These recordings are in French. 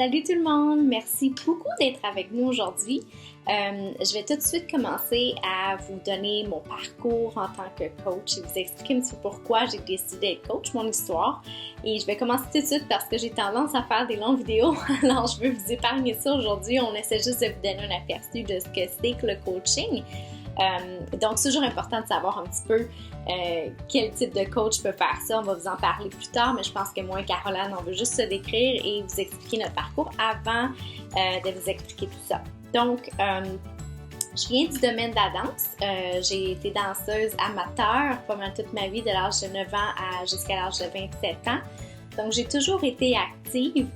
Salut tout le monde! Merci beaucoup d'être avec nous aujourd'hui. Je vais tout de suite commencer à vous donner mon parcours en tant que coach et vous expliquer un petit peu pourquoi j'ai décidé d'être coach, mon histoire. Et je vais commencer tout de suite parce que j'ai tendance à faire des longues vidéos, alors je veux vous épargner ça aujourd'hui. On essaie juste de vous donner un aperçu de ce que c'est que le coaching. Donc, c'est toujours important de savoir un petit peu quel type de coach peut faire ça. On va vous en parler plus tard, mais je pense que moi et Caroline, on veut juste se décrire et vous expliquer notre parcours avant de vous expliquer tout ça. Donc, je viens du domaine de la danse. J'ai été danseuse amateur pas mal toute ma vie, de l'âge de 9 ans jusqu'à l'âge de 27 ans. Donc, j'ai toujours été active.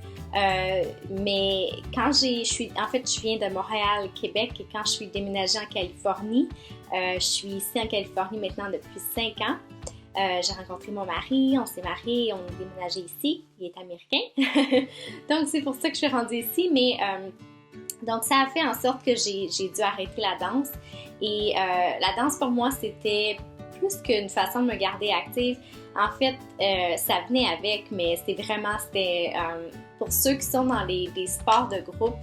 Mais quand je viens de Montréal, Québec, et quand je suis déménagée en Californie, je suis ici en Californie maintenant depuis 5 ans. J'ai rencontré mon mari, on s'est mariés, on est déménagé ici, il est américain. Donc c'est pour ça que je suis rendue ici, mais donc ça a fait en sorte que j'ai dû arrêter la danse. Et la danse pour moi, c'était plus qu'une façon de me garder active. En fait, ça venait avec, mais c'était pour ceux qui sont dans les sports de groupe,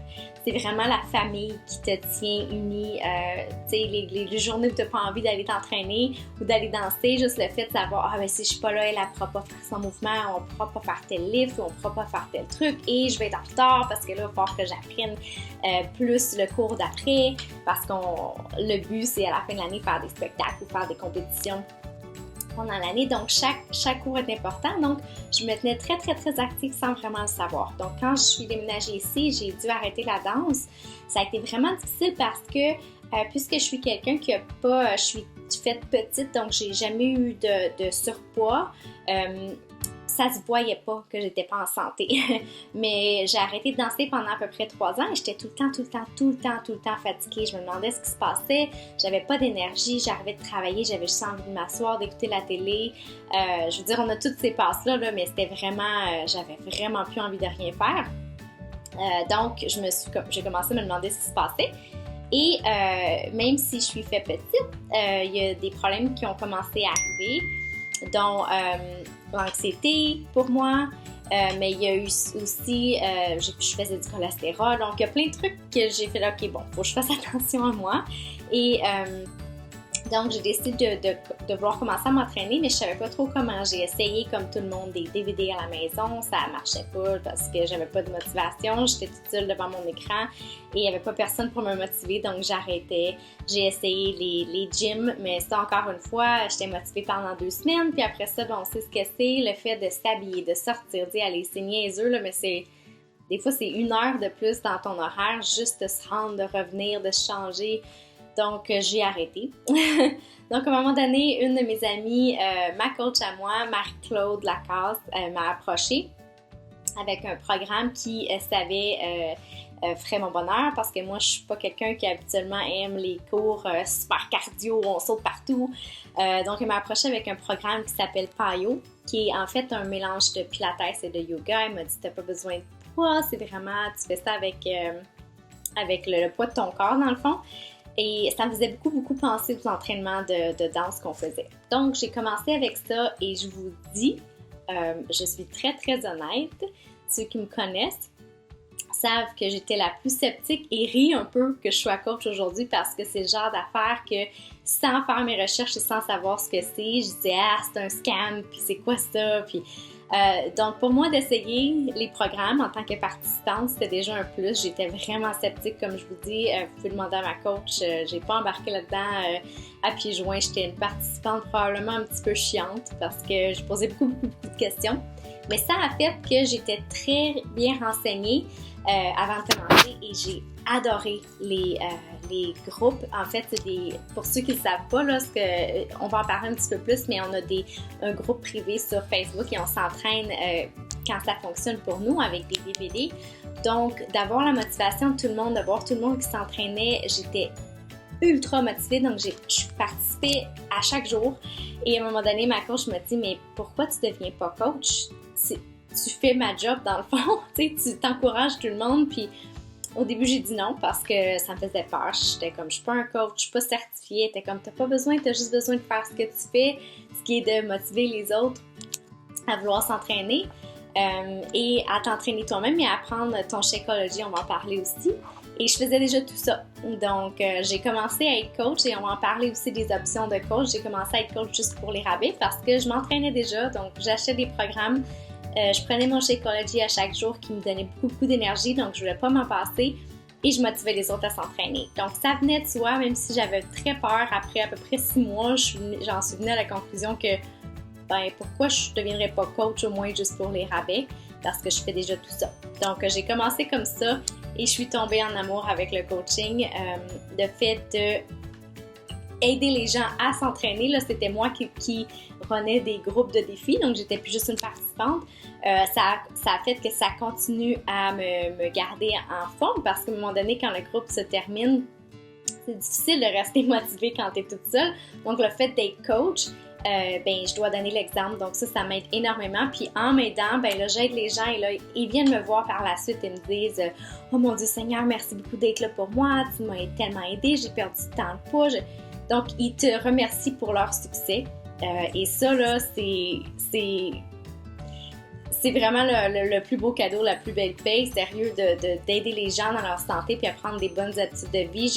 c'est vraiment la famille qui te tient unie. Tu sais, les journées où tu n'as pas envie d'aller t'entraîner ou d'aller danser, juste le fait de savoir, si je suis pas là, elle ne pourra pas faire son mouvement, on ne pourra pas faire tel lift ou on ne pourra pas faire tel truc et je vais être en retard parce que là, il va falloir que j'apprenne plus le cours d'après parce que le but, c'est à la fin de l'année faire des spectacles ou faire des compétitions pendant l'année. Donc, chaque cours est important. Donc, je me tenais très, très, très active sans vraiment le savoir. Donc, quand je suis déménagée ici, j'ai dû arrêter la danse. Ça a été vraiment difficile parce que, puisque je suis quelqu'un qui a pas... Je suis faite petite, donc j'ai jamais eu de surpoids. Ça se voyait pas que j'étais pas en santé. Mais j'ai arrêté de danser pendant à peu près 3 ans et j'étais tout le temps fatiguée. Je me demandais ce qui se passait. J'avais pas d'énergie, j'arrivais de travailler, j'avais juste envie de m'asseoir, d'écouter la télé. Je veux dire, on a toutes ces passes-là, mais c'était vraiment... j'avais vraiment plus envie de rien faire. Donc, j'ai commencé à me demander ce qui se passait. Et même si je suis fait petite, il y a des problèmes qui ont commencé à arriver, dont l'anxiété pour moi, mais il y a eu aussi, je faisais du cholestérol, donc il y a plein de trucs que j'ai fait là, ok, bon, faut que je fasse attention à moi. Et donc, j'ai décidé de vouloir commencer à m'entraîner, mais je savais pas trop comment. J'ai essayé, comme tout le monde, des DVD à la maison. Ça marchait pas parce que j'avais pas de motivation. J'étais toute seule devant mon écran et il y avait pas personne pour me motiver, donc j'arrêtais. J'ai essayé les gyms, mais ça, encore une fois, j'étais motivée pendant 2 semaines. Puis après ça, on sait ce que c'est, le fait de s'habiller, de sortir, aller, c'est niaiseux, là, mais des fois, c'est 1 heure de plus dans ton horaire, juste de se rendre, de revenir, de se changer. Donc, j'ai arrêté. Donc, à un moment donné, une de mes amies, ma coach à moi, Marie-Claude Lacasse, m'a approchée avec un programme qui ferait mon bonheur parce que moi, je suis pas quelqu'un qui habituellement aime les cours super cardio, on saute partout. Donc, elle m'a approchée avec un programme qui s'appelle PiYo, qui est en fait un mélange de pilates et de yoga. Elle m'a dit, t'as pas besoin de poids, c'est vraiment, tu fais ça avec le poids de ton corps, dans le fond. Et ça me faisait beaucoup penser aux entraînements de danse qu'on faisait. Donc, j'ai commencé avec ça et je vous dis, je suis très, très honnête. Ceux qui me connaissent savent que j'étais la plus sceptique et rient un peu que je sois coach aujourd'hui parce que c'est le genre d'affaire que sans faire mes recherches et sans savoir ce que c'est, je disais « c'est un scam, puis c'est quoi ça? » Puis donc, pour moi, d'essayer les programmes en tant que participante, c'était déjà un plus. J'étais vraiment sceptique, comme je vous dis. Vous pouvez demander à ma coach. J'ai pas embarqué là-dedans à pieds joints. J'étais une participante probablement un petit peu chiante parce que je posais beaucoup de questions. Mais ça a fait que j'étais très bien renseignée avant de commencer et j'ai adoré les groupes. En fait, pour ceux qui ne le savent pas, là, on va en parler un petit peu plus, mais on a un groupe privé sur Facebook et on s'entraîne quand ça fonctionne pour nous avec des DVD. Donc, d'avoir la motivation de tout le monde, de voir tout le monde qui s'entraînait, j'étais ultra motivée. Donc, je participais à chaque jour. Et à un moment donné, ma coach m'a dit « Mais pourquoi tu ne deviens pas coach? Tu fais ma job dans le fond. Tu t'encourages tout le monde. » Puis au début, j'ai dit non parce que ça me faisait peur. J'étais comme, je suis pas un coach, je suis pas certifiée. T'es comme, t'as pas besoin, t'as juste besoin de faire ce que tu fais, ce qui est de motiver les autres à vouloir s'entraîner. et à t'entraîner toi-même et à apprendre ton Shakeology, on va en parler aussi. Et je faisais déjà tout ça. Donc, j'ai commencé à être coach et on va en parler aussi des options de coach. J'ai commencé à être coach juste pour les rabais parce que je m'entraînais déjà. Donc, j'achetais des programmes. Je prenais mon Shakeology à chaque jour qui me donnait beaucoup d'énergie. Donc, je voulais pas m'en passer. Et je motivais les autres à s'entraîner. Donc, ça venait de soi, même si j'avais très peur. Après à peu près 6 mois, j'en suis venue à la conclusion que, pourquoi je ne deviendrais pas coach au moins juste pour les rabais? Parce que je fais déjà tout ça. Donc, j'ai commencé comme ça et je suis tombée en amour avec le coaching. Le fait d'aider les gens à s'entraîner, là, c'était moi qui prenais des groupes de défis, donc j'étais plus juste une participante. Ça a fait que ça continue à me garder en forme parce qu'à un moment donné, quand le groupe se termine, c'est difficile de rester motivée quand tu es toute seule. Donc, le fait d'être coach, je dois donner l'exemple. Donc, ça m'aide énormément. Puis, en m'aidant, là, j'aide les gens et là, ils viennent me voir par la suite et me disent « Oh mon Dieu Seigneur, merci beaucoup d'être là pour moi. Tu m'as tellement aidé. J'ai perdu tant de poids. » Donc, ils te remercient pour leur succès. Et ça, là, c'est vraiment le plus beau cadeau, la plus belle paye, sérieux, d'aider les gens dans leur santé puis à prendre des bonnes habitudes de vie.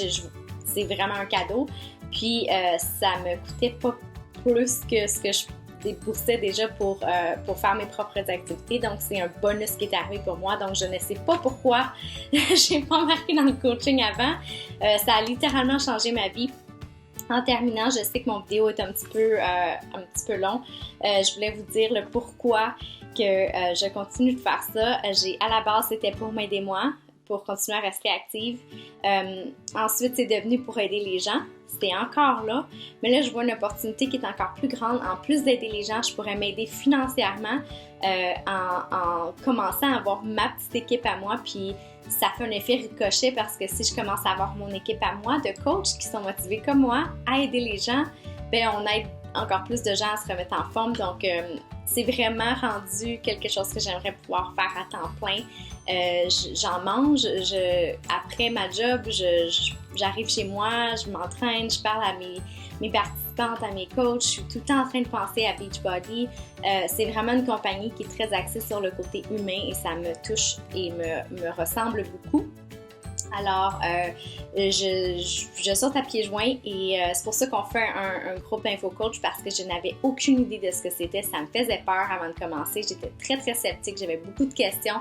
C'est vraiment un cadeau. Puis, ça me coûtait pas plus que ce que je déboursais déjà pour faire mes propres activités. Donc, c'est un bonus qui est arrivé pour moi. Donc, je ne sais pas pourquoi j'ai pas embarqué dans le coaching avant. Ça a littéralement changé ma vie. En terminant, je sais que mon vidéo est un petit peu long. Je voulais vous dire le pourquoi que je continue de faire ça. À la base, c'était pour m'aider moi, pour continuer à rester active. Ensuite, c'est devenu pour aider les gens. C'était encore là. Mais là, je vois une opportunité qui est encore plus grande. En plus d'aider les gens, je pourrais m'aider financièrement en commençant à avoir ma petite équipe à moi. Puis, ça fait un effet ricochet parce que si je commence à avoir mon équipe à moi de coachs qui sont motivés comme moi à aider les gens, on aide encore plus de gens à se remettre en forme. Donc, c'est vraiment rendu quelque chose que j'aimerais pouvoir faire à temps plein. J'en mange. Après ma job, j'arrive chez moi, je m'entraîne, je parle à mes participantes, à mes coachs. Je suis tout le temps en train de penser à Beachbody. C'est vraiment une compagnie qui est très axée sur le côté humain et ça me touche et me ressemble beaucoup. Alors, je saute à pieds joints et c'est pour ça qu'on fait un groupe InfoCoach parce que je n'avais aucune idée de ce que c'était. Ça me faisait peur avant de commencer. J'étais très, très sceptique. J'avais beaucoup de questions.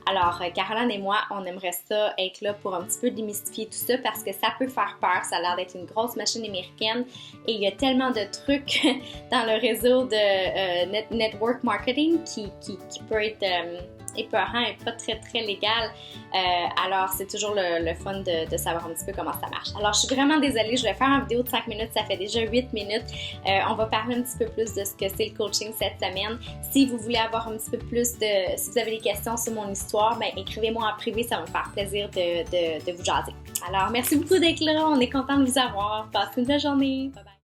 Alors, Caroline et moi, on aimerait ça être là pour un petit peu démystifier tout ça parce que ça peut faire peur. Ça a l'air d'être une grosse machine américaine et il y a tellement de trucs dans le réseau de network marketing qui peut être épeurant et pas très, très légal. Alors, c'est toujours le fun de savoir un petit peu comment ça marche. Alors, je suis vraiment désolée. Je vais faire une vidéo de 5 minutes. Ça fait déjà 8 minutes. On va parler un petit peu plus de ce que c'est le coaching cette semaine. Si vous voulez avoir un petit peu plus si vous avez des questions sur mon histoire, écrivez-moi en privé. Ça va me faire plaisir de vous jaser. Alors, merci beaucoup d'être là. On est content de vous avoir. Passez une belle journée. Bye bye.